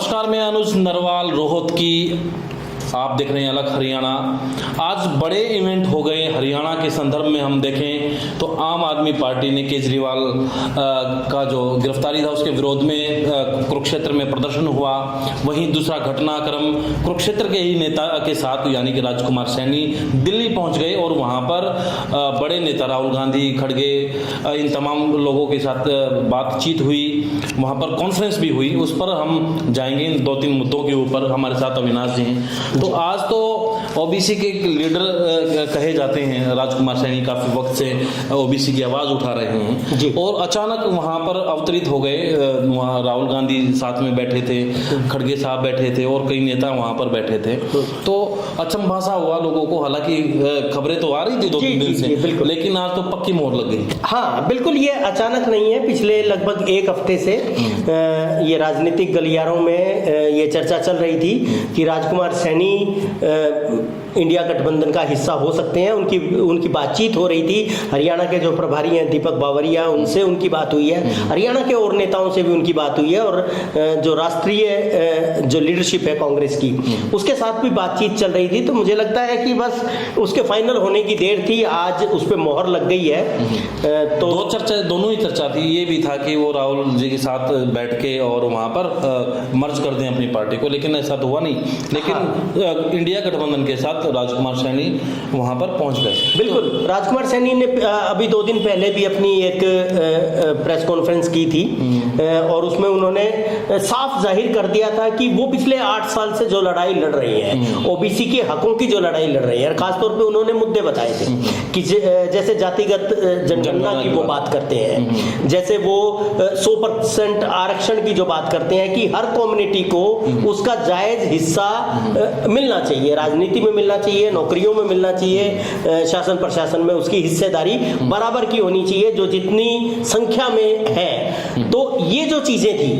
नमस्कार, मैं अनुज नरवाल रोहत की। आप देख रहे हैं अलग हरियाणा। आज बड़े इवेंट हो गए हरियाणा के संदर्भ में। हम देखें तो आम आदमी पार्टी ने केजरीवाल का जो गिरफ्तारी था उसके विरोध में कुरुक्षेत्र में प्रदर्शन हुआ। वहीं दूसरा घटनाक्रम कुरुक्षेत्र के ही नेता के साथ यानी कि राजकुमार सैनी दिल्ली पहुंच गए और वहां पर बड़े नेता राहुल गांधी, खड़गे, इन तमाम लोगों के साथ बातचीत हुई। वहां पर कॉन्फ्रेंस भी हुई। उस पर हम जाएंगे इन 2-3 मुद्दों के ऊपर। हमारे साथ अविनाश जी हैं। तो आज तो ओबीसी के लीडर कहे जाते हैं राजकुमार सैनी, काफी वक्त से ओबीसी की आवाज उठा रहे हैं जी। और अचानक वहां पर अवतरित हो गए। वहां राहुल गांधी साथ में बैठे थे, खड़गे साहब बैठे थे और कई नेता वहां पर बैठे थे। तो अचंभा सा हुआ लोगों को। हालांकि खबरें तो आ रही थी 2-3 दिन से, लेकिन आज तो पक्की मोहर लग गई। हाँ बिल्कुल, ये अचानक नहीं है। पिछले लगभग 1 हफ्ते से ये राजनीतिक गलियारों में ये चर्चा चल रही थी कि राजकुमार सैनी इंडिया गठबंधन का हिस्सा हो सकते हैं। उनकी बातचीत हो रही थी। हरियाणा के जो प्रभारी हैं दीपक बावरिया, उनसे उनकी बात हुई है। हरियाणा के और नेताओं से भी उनकी बात हुई है और जो राष्ट्रीय जो लीडरशिप है कांग्रेस की, उसके साथ भी बातचीत चल रही थी। तो मुझे लगता है कि बस उसके फाइनल होने की देर थी। आज उस पर मोहर लग गई है। तो दोनों ही चर्चा थी। ये भी था कि वो राहुल जी के साथ बैठ के और वहां पर मर्ज कर दें अपनी पार्टी को, लेकिन ऐसा तो हुआ नहीं। लेकिन इंडिया गठबंधन के साथ राजकुमार सैनी वहां पर पहुंच गए। बिल्कुल, राजकुमार सैनी ने अभी 2 दिन पहले भी अपनी एक प्रेस कॉन्फ्रेंस की थी और उसमें उन्होंने साफ जाहिर कर दिया था कि वो पिछले 8 साल से जो लड़ाई लड़ रही है, ओबीसी के हकों की जो लड़ाई लड़ रही है, खासतौर पे उन्होंने मुद्दे बताए थे कि जैसे जातिगत जनगणना की वो बात करते हैं, जैसे वो 100% आरक्षण की जो बात करते हैं कि हर कम्युनिटी को उसका जायज हिस्सा मिलना चाहिए, राजनीति में मिलना चाहिए, नौकरियों में मिलना चाहिए, शासन प्रशासन में उसकी हिस्सेदारी बराबर की होनी चाहिए जो जितनी संख्या में है। तो ये जो चीजें थी,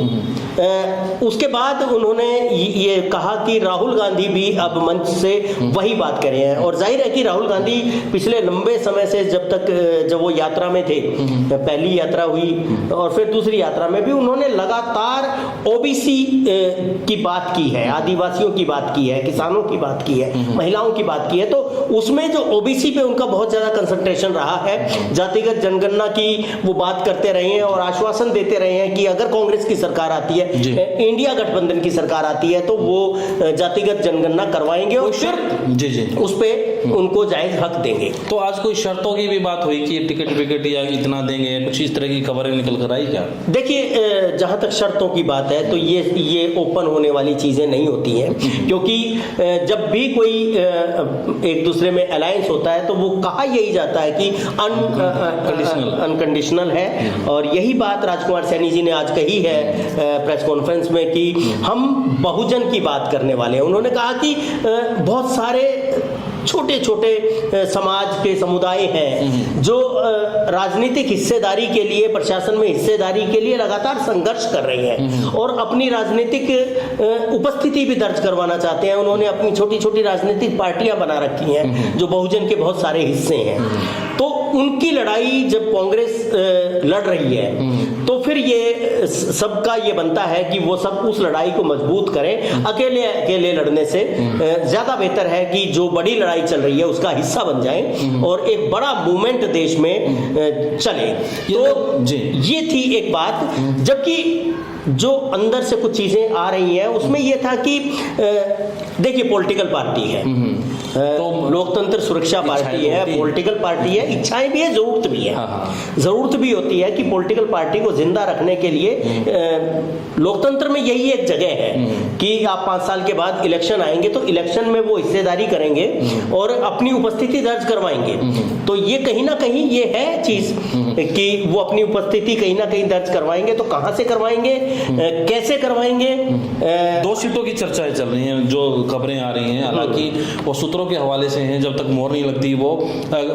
उसके बाद उन्होंने ये कहा कि राहुल गांधी भी अब मंच से वही बात कर रहे हैं। और जाहिर है कि राहुल गांधी पिछले लंबे समय से जब वो यात्रा में थे, पहली यात्रा हुई और फिर दूसरी यात्रा में भी उन्होंने लगातार ओबीसी की बात की है, आदिवासियों की बात की है, किसानों की बात की है, महिलाओं की बात की है। तो उसमें जो ओबीसी पे उनका बहुत ज्यादा कंसंट्रेशन रहा है। जातिगत जनगणना की वो बात करते रहे हैं और आश्वासन देते रहे हैं कि अगर कांग्रेस की सरकार आती है, इंडिया गठबंधन की सरकार आती है, तो वो जातिगत जनगणना करवाएंगे और फिर उस पे उनको जायज हक देंगे। तो आज कोई शर्तों की भी बात हुई कि टिकट विकेट या इतना देंगे, कुछ इस तरह की खबरें निकल कर आई क्या? देखिए, जहां तक शर्तों की बात है तो ये ओपन होने वाली चीजें नहीं होती हैं, क्योंकि जब भी कोई एक दूसरे में अलायंस होता है तो वो कहा यही जाता है कि अनकंडीशनल है। और यही बात राजकुमार सैनी जी ने आज कही है प्रेस कॉन्फ्रेंस में कि हम बहुजन की बात करने वाले हैं। उन्होंने कहा कि बहुत सारे छोटे छोटे समाज के समुदाय हैं जो राजनीतिक हिस्सेदारी के लिए, प्रशासन में हिस्सेदारी के लिए लगातार संघर्ष कर रहे हैं और अपनी राजनीतिक उपस्थिति भी दर्ज करवाना चाहते हैं। उन्होंने अपनी छोटी छोटी राजनीतिक पार्टियां बना रखी हैं जो बहुजन के बहुत सारे हिस्से हैं। तो उनकी लड़ाई जब कांग्रेस लड़ रही है तो फिर ये सबका ये बनता है कि वो सब उस लड़ाई को मजबूत करें। अकेले लड़ने से ज्यादा बेहतर है कि जो बड़ी लड़ाई चल रही है उसका हिस्सा बन जाएं और एक बड़ा मूवमेंट देश में चले। तो ये थी एक बात। जबकि जो अंदर से कुछ चीजें आ रही हैं उसमें यह था कि देखिए, पॉलिटिकल पार्टी है, तो लोकतंत्र सुरक्षा पार्टी है, पॉलिटिकल पार्टी है, इच्छाएं भी है, जरूरत भी है। जरूरत भी होती है कि पॉलिटिकल पार्टी को जिंदा रखने के लिए लोकतंत्र में यही एक जगह है कि आप 5 साल के बाद इलेक्शन आएंगे तो इलेक्शन में वो हिस्सेदारी करेंगे और अपनी उपस्थिति दर्ज करवाएंगे। तो ये कहीं ना कहीं ये है चीज कि वो अपनी उपस्थिति कहीं ना कहीं दर्ज करवाएंगे। तो कहां से करवाएंगे, कैसे करवाएंगे? 2 सीटों की चर्चाएं चल रही हैं, जो खबरें आ रही हैं। हालांकि वो सूत्रों के हवाले से हैं, जब तक मोहर नहीं लगती वो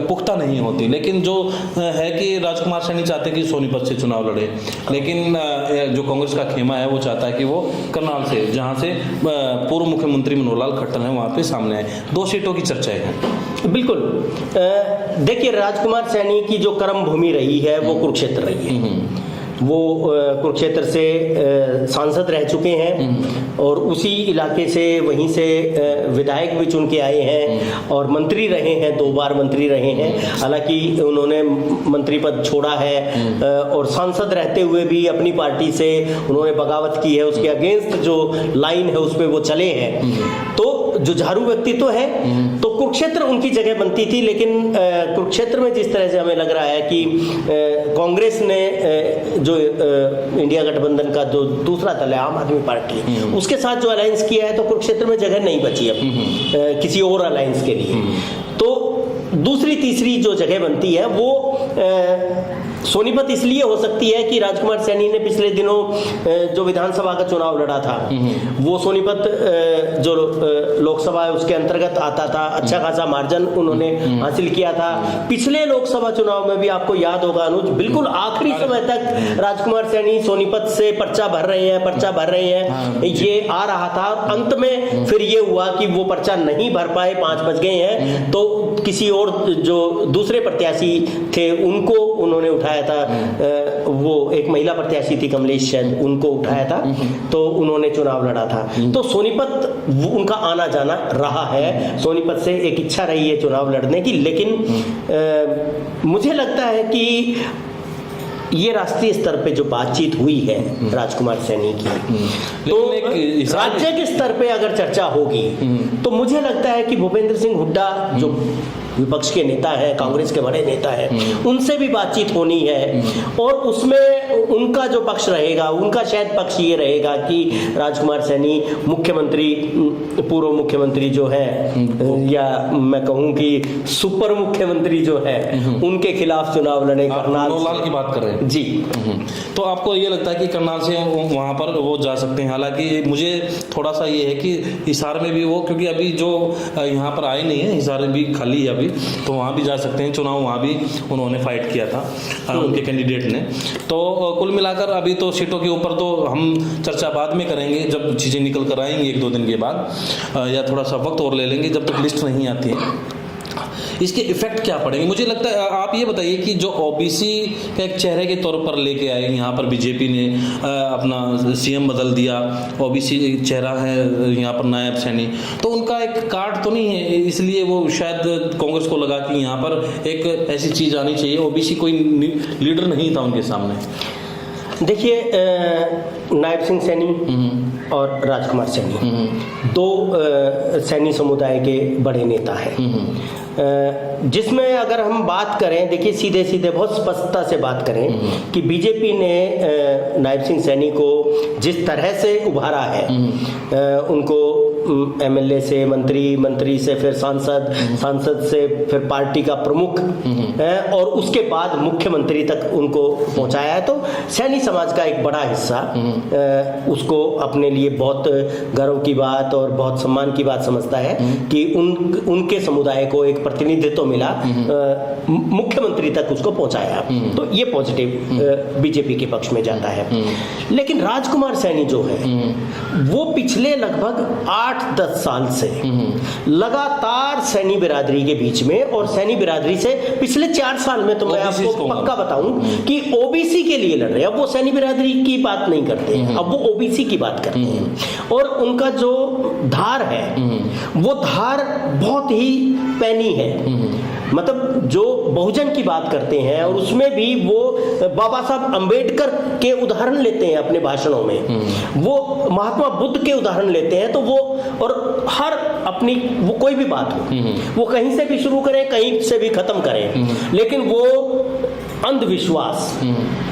पुख्ता नहीं होती। लेकिन जो है कि राजकुमार सैनी चाहते हैं कि सोनीपत से चुनाव लड़े, लेकिन जो कांग्रेस का खेमा है वो चाहता है कि वो करनाल से, जहां से पूर्व मुख्यमंत्री मनोहर लाल खट्टर हैं, वहां पे सामने आए। 2 सीटों की चर्चाएं हैं। बिल्कुल, देखिए, राजकुमार सैनी की जो कर्म भूमि रही है वो कुरुक्षेत्र रही है। वो कुरुक्षेत्र से सांसद रह चुके हैं और उसी इलाके से वहीं से विधायक भी चुन के आए हैं और मंत्री रहे हैं, 2 बार मंत्री रहे हैं। हालांकि उन्होंने मंत्री पद छोड़ा है और सांसद रहते हुए भी अपनी पार्टी से उन्होंने बगावत की है, उसके अगेंस्ट जो लाइन है उस पर वो चले हैं। तो जुझारू व्यक्तित्व है, तो कुरुक्षेत्र उनकी जगह बनती थी। लेकिन कुरुक्षेत्र में जिस तरह से हमें लग रहा है कि कांग्रेस ने जो इंडिया गठबंधन का जो दूसरा दल है आम आदमी पार्टी, उसके साथ जो अलायंस किया है, तो कुरुक्षेत्र में जगह नहीं बची अब किसी और अलायंस के लिए। तो दूसरी तीसरी जो जगह बनती है वो सोनीपत इसलिए हो सकती है कि राजकुमार सैनी ने पिछले दिनों जो विधानसभा का चुनाव लड़ा था, वो सोनीपत जो लोकसभा है उसके अंतर्गत आता था, अच्छा खासा मार्जिन उन्होंने हासिल किया था। पिछले लोकसभा चुनाव में भी आपको याद होगा अनुज, बिल्कुल आखिरी समय तक राजकुमार सैनी सोनीपत से पर्चा भर रहे हैं, ये आ रहा था। अंत में फिर ये हुआ कि वो पर्चा नहीं भर पाए, 5 बज गए हैं, तो किसी और जो दूसरे प्रत्याशी थे उनको उन्होंने उठाया था, वो एक महिला प्रत्याशी थी कमलेश शायद, उनको उठाया था, तो उन्होंने चुनाव लड़ा था। तो सोनीपत उनका आना जाना रहा है, सोनीपत से एक इच्छा रही है चुनाव लड़ने की। लेकिन मुझे लगता है कि ये राष्ट्रीय स्तर पे जो बातचीत हुई है राजकुमार सैनी की, तो राज्य के स्तर पे अगर चर्चा होगी तो मुझे लगता है कि भूपेंद्र सिंह हुड्डा जो विपक्ष के नेता है, कांग्रेस के बड़े नेता है, उनसे भी बातचीत होनी है और उसमें उनका जो पक्ष रहेगा, उनका शायद पक्ष ये रहेगा कि राजकुमार सैनी मुख्यमंत्री, पूर्व मुख्यमंत्री जो है, या मैं कहूँ कि सुपर मुख्यमंत्री जो है, उनके खिलाफ चुनाव लड़े। करनाल की बात कर रहे हैं जी। तो आपको ये लगता है कि करनाल से वहाँ पर वो जा सकते हैं? हालांकि मुझे थोड़ा सा ये है कि हिसार में भी वो, क्योंकि अभी जो यहाँ पर आए नहीं है, हिसार में भी खाली है, तो वहाँ भी जा सकते हैं। चुनाव वहाँ भी उन्होंने फाइट किया था उनके कैंडिडेट ने। तो कुल मिलाकर अभी तो सीटों के ऊपर तो हम चर्चा बाद में करेंगे, जब चीज़ें निकल कर आएंगी 1-2 दिन के बाद, या थोड़ा सा वक्त और ले लेंगे जब तक लिस्ट नहीं आती है। इसके इफेक्ट क्या पड़ेंगे? मुझे लगता है, आप ये बताइए कि जो ओबीसी का एक चेहरे के तौर पर लेके आए यहाँ पर बीजेपी ने, अपना सीएम बदल दिया, ओबीसी चेहरा है यहाँ पर नायब सैनी, तो उनका एक कार्ड तो नहीं है, इसलिए वो शायद कांग्रेस को लगा कि यहाँ पर एक ऐसी चीज़ आनी चाहिए। ओबीसी कोई लीडर नहीं था उनके सामने। देखिए, नायब सिंह सैनी और राजकुमार सैनी 2 सैनी समुदाय के बड़े नेता हैं, जिसमें अगर हम बात करें, देखिए सीधे सीधे बहुत स्पष्टता से बात करें कि बीजेपी ने नायब सिंह सैनी को जिस तरह से उभारा है, उनको एमएलए से मंत्री से फिर सांसद से फिर पार्टी का प्रमुख और उसके बाद मुख्यमंत्री तक उनको पहुंचाया है, तो सैनी समाज का एक बड़ा हिस्सा उसको अपने लिए बहुत गर्व की बात और बहुत सम्मान की बात समझता है कि उनके समुदाय को एक प्रतिनिधित्व मिला, मुख्यमंत्री तक उसको पहुंचाया। तो ये पॉजिटिव बीजेपी के पक्ष में जाता है। लेकिन राजकुमार सैनी जो है वो पिछले लगभग 8-10 साल से लगातार सैनी बिरादरी के बीच में, और सैनी बिरादरी से पिछले 4 साल में तो मैं आपको पक्का बताऊं कि ओबीसी के लिए लड़ रहे हैं। अब वो सैनी बिरादरी की बात नहीं करते हैं, अब वो ओबीसी की बात करते हैं। और उनका जो धार है वो धार बहुत ही पैनी है, मतलब जो बहुजन की बात करते हैं, और उसमें भी वो बाबा साहब अंबेडकर के उदाहरण लेते हैं अपने भाषणों में, वो महात्मा बुद्ध के उदाहरण लेते हैं। तो वो, और हर अपनी वो कोई भी बात हो, वो कहीं से भी शुरू करें, कहीं से भी खत्म करें, लेकिन वो अंधविश्वास,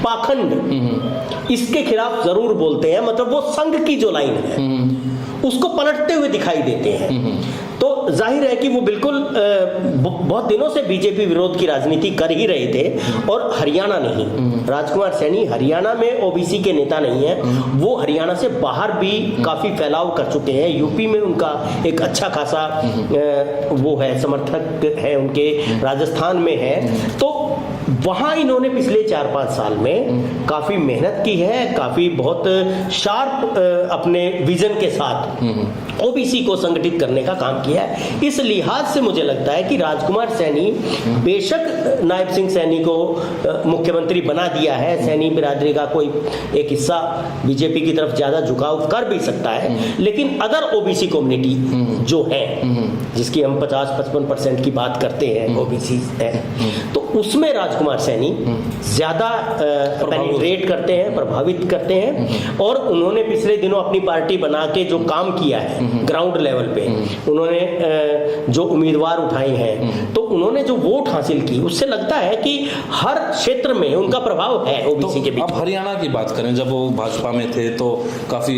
पाखंड, इसके खिलाफ जरूर बोलते हैं। मतलब वो संघ की जो लाइन है उसको पलटते हुए दिखाई देते हैं। तो जाहिर है कि वो बिल्कुल बहुत दिनों से बीजेपी विरोध की राजनीति कर ही रहे थे। और हरियाणा नहीं, राजकुमार सैनी हरियाणा में ओबीसी के नेता नहीं है, वो हरियाणा से बाहर भी काफी फैलाव कर चुके हैं। यूपी में उनका एक अच्छा खासा वो है, समर्थक है उनके, राजस्थान में है। तो वहाँ इन्होंने पिछले 4-5 साल में काफ़ी मेहनत की है, काफ़ी बहुत शार्प अपने विजन के साथ ओबीसी को संगठित करने का काम किया है। इस लिहाज से मुझे लगता है कि राजकुमार सैनी बेशक नायब सिंह सैनी को मुख्यमंत्री बना दिया है, सैनी बिरादरी का कोई एक हिस्सा बीजेपी की तरफ ज़्यादा झुकाव कर भी सकता है, लेकिन अदर ओबीसी कम्युनिटी जो है, जिसकी हम 50-55% की बात करते हैं ओबीसी है, तो उसमें राजकुमार सैनी ज़्यादा पेनिट्रेट करते हैं, प्रभावित करते हैं। और उन्होंने पिछले दिनों अपनी पार्टी बना के जो काम किया है ग्राउंड लेवल पे, उन्होंने जो उम्मीदवार उठाए हैं, तो उन्होंने जो वोट हासिल की, उससे लगता है कि हर क्षेत्र में उनका प्रभाव है ओबीसी के बीच। अब हरियाणा की बात करें, जब वो भाजपा में थे तो काफ़ी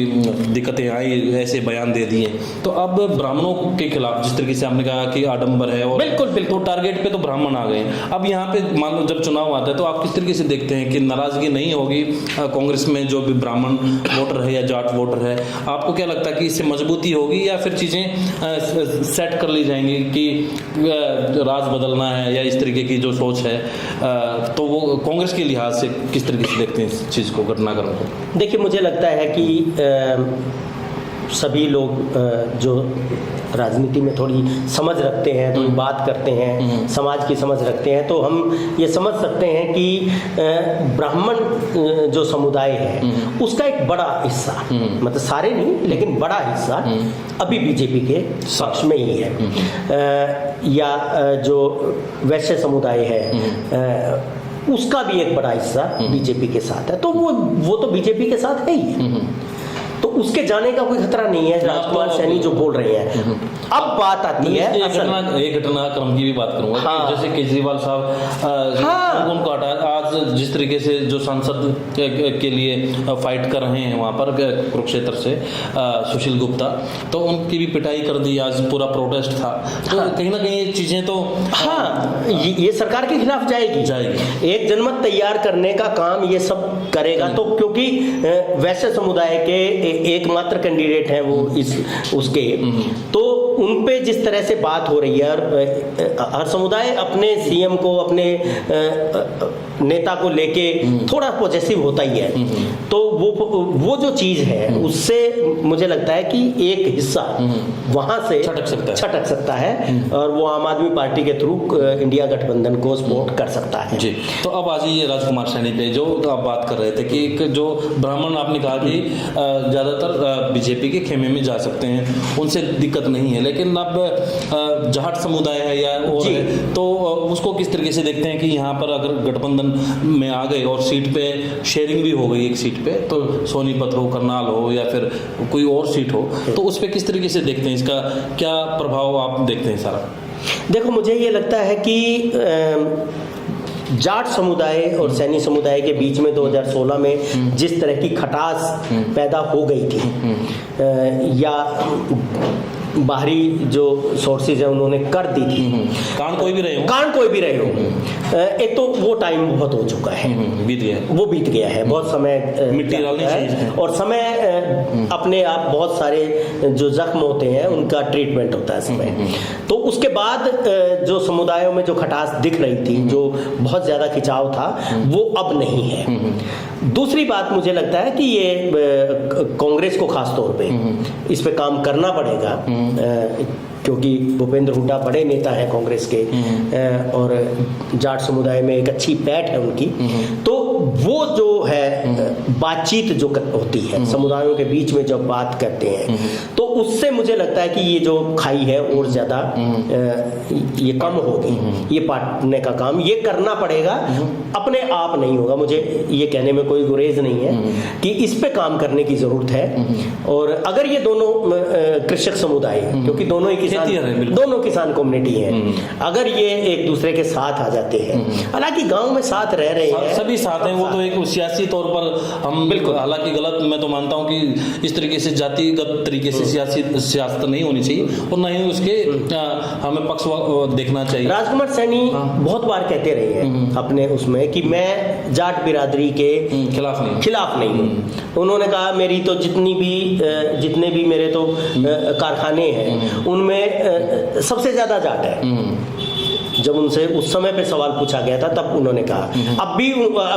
दिक्कतें आई, ऐसे बयान दे दिए, तो अब ब्राह्मणों के खिलाफ जिस तरीके से आपने कहा कि आडंबर है और बिल्कुल तो टारगेट पे तो ब्राह्मण आ गए। अब यहाँ पे मान लो जब चुनाव आता है तो आप किस तरीके से देखते हैं कि नाराजगी नहीं होगी कांग्रेस में जो भी ब्राह्मण वोटर है या जाट वोटर है? आपको क्या लगता है कि इससे मजबूती होगी या फिर चीज़ें सेट कर ली जाएंगी कि राज बदलना है या इस तरीके की जो सोच है, तो वो कांग्रेस के लिहाज से किस तरीके से देखते हैं इस चीज़ को, घटनाक्रम को? देखिए, मुझे लगता है कि सभी लोग जो राजनीति में थोड़ी समझ रखते हैं, थोड़ी बात करते हैं, समाज की समझ रखते हैं, तो हम ये समझ सकते हैं कि ब्राह्मण जो समुदाय है उसका एक बड़ा हिस्सा, मतलब सारे नहीं लेकिन बड़ा हिस्सा अभी बीजेपी के पक्ष में ही है। या जो वैश्य समुदाय है उसका भी एक बड़ा हिस्सा बीजेपी के साथ है, तो वो तो बीजेपी के साथ है ही, तो उसके जाने का कोई खतरा नहीं है। राजकुमार सैनी जो बोल रहे हैं, अब बात आती है एक घटनाक्रम की भी बात करूंगा। हाँ। जैसे केजरीवाल साहब उनको हटा, आज जिस तरीके से जो सांसद के लिए फाइट कर रहे हैं वहां पर कुरुक्षेत्र से सुशील गुप्ता, तो उनकी भी पिटाई कर दी, आज पूरा प्रोटेस्ट था। तो कहीं ना कहीं ये चीजें तो ये सरकार के खिलाफ जाएगी। एक जनमत तैयार करने का काम ये सब करेगा, तो क्योंकि वैश्य समुदाय के एकमात्र कैंडिडेट हैं वो उसके, तो उन पे जिस तरह से बात हो रही है, और हर समुदाय अपने सीएम को, अपने नेता को लेके थोड़ा पॉजिटिव होता ही है, तो वो जो चीज है उससे मुझे लगता है कि एक हिस्सा वहां से छटक सकता है और वो आम आदमी पार्टी के थ्रू इंडिया गठबंधन को सपोर्ट कर सकता है। जी, तो अब आ जाइए राजकुमार सैनी पे, जो आप बात कर रहे थे कि जो ब्राह्मण आपने कहा कि ज़्यादातर बीजेपी के खेमे में जा सकते हैं, उनसे दिक्कत नहीं है, लेकिन अब जाट समुदाय है या और है, तो उसको किस तरीके से देखते हैं कि यहाँ पर अगर गठबंधन में आ गए और सीट पे शेयरिंग भी हो गई एक सीट पे, तो सोनीपत हो, करनाल हो या फिर कोई और सीट हो, तो उस पर किस तरीके से देखते हैं, इसका क्या प्रभाव आप देखते हैं सारा? देखो, मुझे ये लगता है कि जाट समुदाय और सैनी समुदाय के बीच में 2016 में जिस तरह की खटास पैदा हो गई थी, या बाहरी जो सोर्सेज है उन्होंने कर दी थी, कांड कोई भी रहे हो, एक तो वो टाइम बहुत हो चुका है, वो बीत गया है, बहुत समय मिट्टी डालनी चाहिए, और समय अपने आप बहुत सारे जो जख्म होते हैं उनका ट्रीटमेंट होता है समय। तो उसके बाद जो समुदायों में जो खटास दिख रही थी, जो बहुत ज्यादा खिंचाव था, वो अब नहीं है। दूसरी बात मुझे लगता है कि ये कांग्रेस को खास तौर पे इस पे काम करना पड़ेगा, क्योंकि भूपेंद्र हुड्डा बड़े नेता हैं कांग्रेस के, और जाट समुदाय में एक अच्छी पैठ है उनकी, तो वो जो है बातचीत जो होती है समुदायों के बीच में जब बात करते हैं, तो उससे मुझे लगता है कि ये जो खाई है और ज्यादा ये कम होगी। ये पाटने का काम ये करना पड़ेगा, अपने आप नहीं होगा। मुझे ये कहने में कोई गुरेज नहीं है कि इस पे काम करने की जरूरत है। और अगर ये दोनों कृषक समुदाय, क्योंकि दोनों किसान कम्युनिटी है, अगर ये एक दूसरे के साथ आ जाते हैं, हालांकि गांव में साथ रह रहे हैं, सभी साथ हैं, वो तो एक सियासी तौर पर हम बिल्कुल, हालांकि गलत मैं तो मानता हूं कि इस तरीके से जातिगत तरीके से सियासत नहीं होनी चाहिए और ना ही उसके हमें पक्ष देखना चाहिए। राजकुमार सैनी बहुत बार कहते रहे हैं अपने उसमें कि मैं जाट बिरादरी के खिलाफ नहीं हूँ। उन्होंने कहा मेरी तो जितने भी मेरे तो कारखाने हैं उनमें सबसे ज्यादा जाट है, जब उनसे उस समय पे सवाल पूछा गया था तब उन्होंने कहा। अब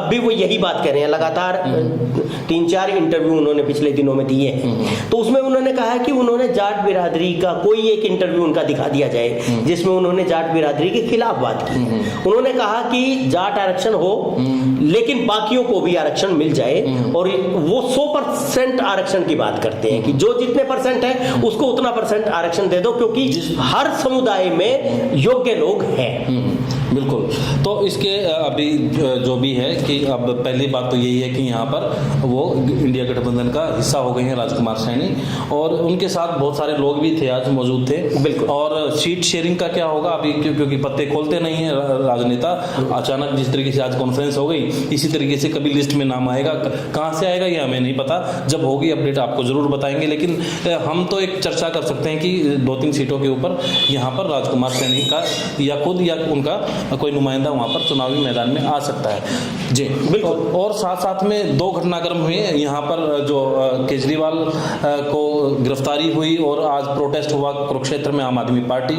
भी वो यही बात कर रहे हैं, लगातार 3-4 इंटरव्यू उन्होंने पिछले दिनों में दिए हैं। तो उसमें उन्होंने कहा है कि उन्होंने जाट बिरादरी का कोई एक इंटरव्यू उनका दिखा दिया जाए जिसमें उन्होंने जाट बिरादरी के खिलाफ बात की। उन्होंने कहा कि जाट आरक्षण हो लेकिन बाकियों को भी आरक्षण मिल जाए, और वो 100% आरक्षण की बात करते हैं कि जो जितने परसेंट है उसको उतना परसेंट आरक्षण दे दो, क्योंकि हर समुदाय में योग्य लोग हैं। बिल्कुल। तो इसके अभी जो भी है कि अब पहली बात तो यही है कि यहाँ पर वो इंडिया गठबंधन का हिस्सा हो गए हैं राजकुमार सैनी, और उनके साथ बहुत सारे लोग भी थे, आज मौजूद थे। बिल्कुल। और सीट शेयरिंग का क्या होगा अभी, क्योंकि पत्ते खोलते नहीं है राजनेता। अचानक जिस तरीके से आज कॉन्फ्रेंस हो गई, इसी तरीके से कभी लिस्ट में नाम आएगा, कहाँ से आएगा ये हमें नहीं पता। जब होगी अपडेट आपको जरूर बताएंगे, लेकिन हम तो एक चर्चा कर सकते हैं कि 2-3 सीटों के ऊपर यहाँ पर राजकुमार सैनी का या खुद या उनका कोई नुमाइंदा वहाँ पर चुनावी मैदान में आ सकता है। जी बिल्कुल। और साथ साथ में 2 घटनाक्रम हुए यहाँ पर, जो केजरीवाल को गिरफ्तारी हुई और आज प्रोटेस्ट हुआ कुरुक्षेत्र में। आम आदमी पार्टी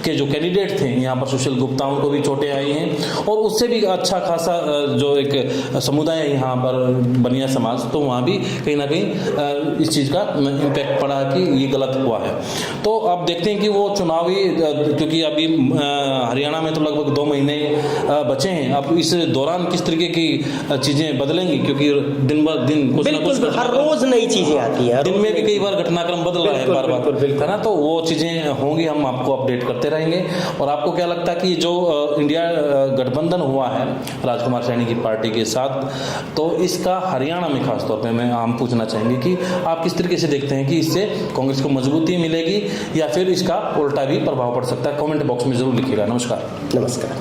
के जो कैंडिडेट थे यहाँ पर, सुशील गुप्ता, उनको भी चोटें आई हैं, और उससे भी अच्छा खासा जो एक समुदाय है यहाँ पर बनिया समाज, तो वहाँ भी कहीं ना कहीं इस चीज़ का इम्पैक्ट पड़ा कि ये गलत हुआ है। तो अब देखते हैं कि वो चुनावी, क्योंकि अभी हरियाणा में तो लगभग 2 महीने बचे हैं, अब इस दौरान किस तरीके की चीजें बदलेंगी, क्योंकि दिन ब दिन कुछ ना कुछ हर रोज नई चीजें आती हैं, दिन में भी कई बार घटनाक्रम बदल रहा है बार बार, है ना। तो वो चीजें होंगी, हम आपको अपडेट करते रहेंगे। और आपको क्या लगता है कि जो इंडिया गठबंधन हुआ है राजकुमार सैनी की पार्टी के साथ, तो इसका हरियाणा में खासतौर पर हम पूछना चाहेंगे कि आप किस तरीके से देखते हैं कि इससे कांग्रेस को मजबूती मिलेगी या फिर इसका उल्टा भी प्रभाव पड़ सकता है? कमेंट बॉक्स में जरूर लिखिएगा। नमस्कार।